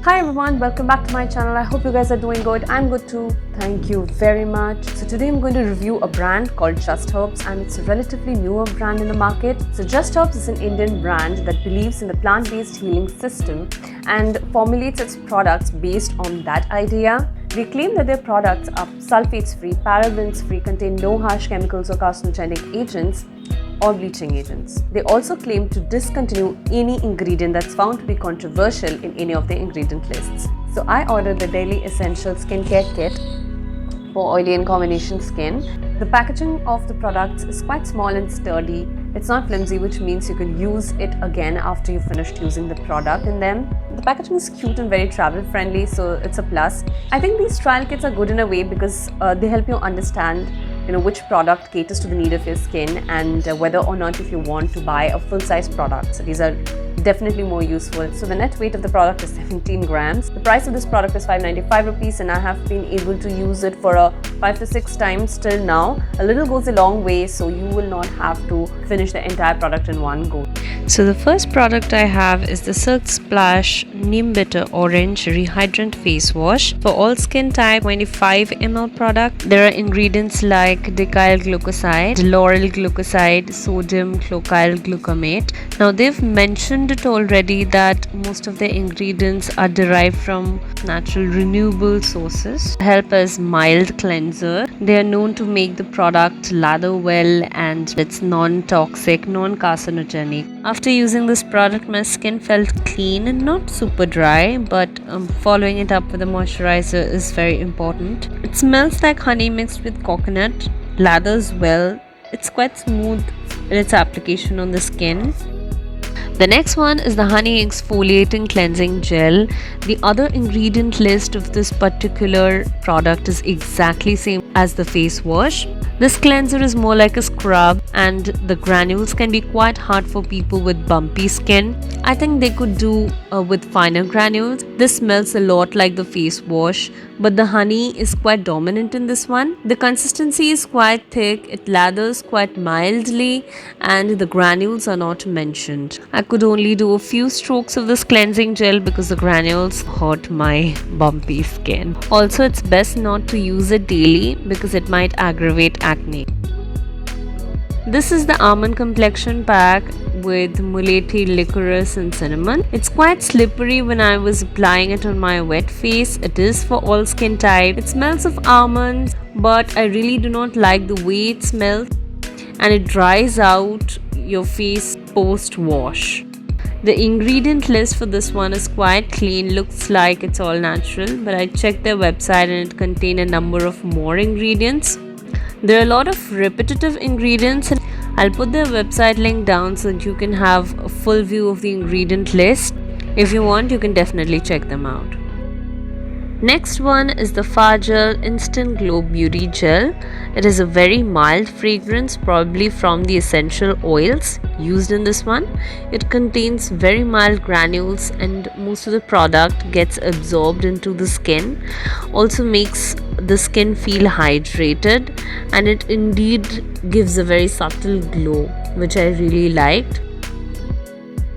Hi everyone, welcome back to my channel. I hope you guys are doing good. I'm good too. Thank you very much. So today I'm going to review a brand called Just Herbs, and it's a relatively newer brand in the market. So Just Herbs is an Indian brand that believes in the plant-based healing system and formulates its products based on that idea. They claim that their products are sulfates-free, parabens-free, contain no harsh chemicals or carcinogenic agents or bleaching agents. They also claim to discontinue any ingredient that's found to be controversial in any of their ingredient lists. So I ordered the Daily Essential Skincare Kit for oily and combination skin. The packaging of the products is quite small and sturdy. It's not flimsy, which means you can use it again after you finished using the product in them. The packaging is cute and very travel friendly, so it's a plus. I think these trial kits are good in a way because they help you understand which product caters to the need of your skin and whether or not if you want to buy a full-size product. So these are definitely more useful. So the net weight of the product is 17 grams. The price of this product is 595 rupees, and I have been able to use it for 5 to 6 times till now. A little goes a long way, so you will not have to finish the entire product in one go. So the first product I have is the Silksplash Neem-Orange Rehydrant Face Wash for all skin type, 25 ml product. There are ingredients like decyl glucoside, lauryl glucoside, sodium clocyl glutamate. Now they've mentioned it already that most of the ingredients are derived from natural renewable sources. Help as mild cleanser. They are known to make the product lather well, and it's non-toxic, non-carcinogenic. After using this product, my skin felt clean and not super dry, but following it up with a moisturizer is very important. It smells like honey mixed with coconut, lathers well. It's quite smooth in its application on the skin. The next one is the Honey Exfoliating Cleansing Gel. The other ingredient list of this particular product is exactly same as the face wash. This cleanser is more like a scrub, and the granules can be quite hard for people with bumpy skin. I think they could do with finer granules. This smells a lot like the face wash, but the honey is quite dominant in this one. The consistency is quite thick, it lathers quite mildly, and the granules are not mentioned. I could only do a few strokes of this cleansing gel because the granules hurt my bumpy skin. Also, it's best not to use it daily because it might aggravate acne. This is the Almond Complexion pack with Mulethi, licorice and cinnamon. It's quite slippery when I was applying it on my wet face. It is for all skin type. It smells of almonds, but I really do not like the way it smells, and it dries out your face post wash. The ingredient list for this one is quite clean, looks like it's all natural, but I checked their website and it contained a number of more ingredients. There are a lot of repetitive ingredients, and I'll put their website link down so that you can have a full view of the ingredient list. If you want, you can definitely check them out. Next one is the Fagel Instant Glow Beauty Gel. It is a very mild fragrance, probably from the essential oils used in this one. It contains very mild granules, and most of the product gets absorbed into the skin. Also makes the skin feel hydrated, and it indeed gives a very subtle glow, which I really liked.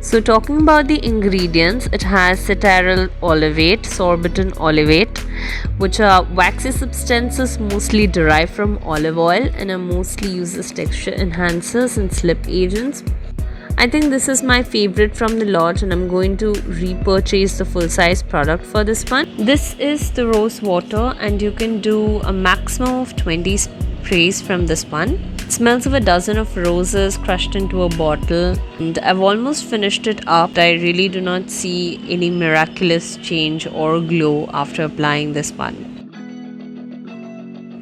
So talking about the ingredients, it has cetyl olivate, sorbitan olivate, which are waxy substances mostly derived from olive oil and are mostly used as texture enhancers and slip agents. I think this is my favorite from the lot, and I'm going to repurchase the full-size product for this one. This is the rose water, and you can do a maximum of 20 sprays from this one. It smells of a dozen of roses crushed into a bottle, and I've almost finished it up. I really do not see any miraculous change or glow after applying this one.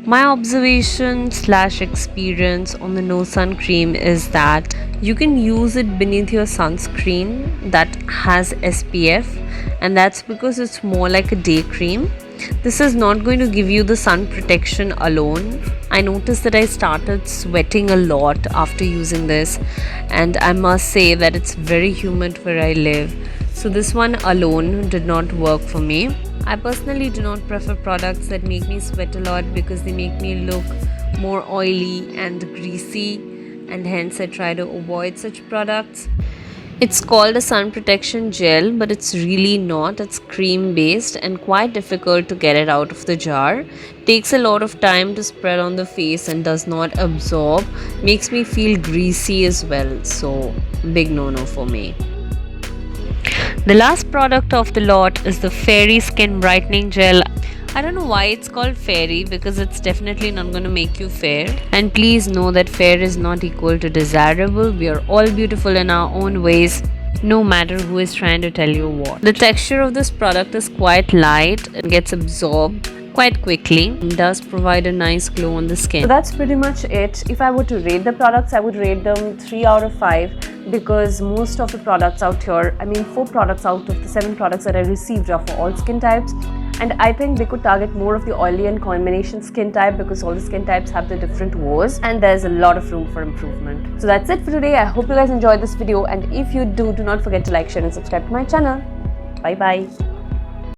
My observation / experience on the Nosun cream is that you can use it beneath your sunscreen that has SPF, and that's because it's more like a day cream. This is not going to give you the sun protection alone. I noticed that I started sweating a lot after using this, and I must say that it's very humid where I live. So this one alone did not work for me. I personally do not prefer products that make me sweat a lot because they make me look more oily and greasy, and hence I try to avoid such products. It's called a sun protection gel, but it's really not. It's cream based and quite difficult to get it out of the jar. Takes a lot of time to spread on the face and does not absorb. Makes me feel greasy as well. So, big no-no for me. The last product of the lot is the Fairy Skin Brightening Gel. I don't know why it's called fairy, because it's definitely not going to make you fair. And please know that fair is not equal to desirable. We are all beautiful in our own ways, no matter who is trying to tell you what. The texture of this product is quite light and gets absorbed quite quickly. It does provide a nice glow on the skin. So that's pretty much it. If I were to rate the products, I would rate them 3 out of 5, because most of the products out here, 4 products out of the 7 products that I received are for all skin types. And I think they could target more of the oily and combination skin type, because all the skin types have the different woes and there's a lot of room for improvement. So that's it for today. I hope you guys enjoyed this video, and if you do not forget to like, share and subscribe to my channel. Bye bye.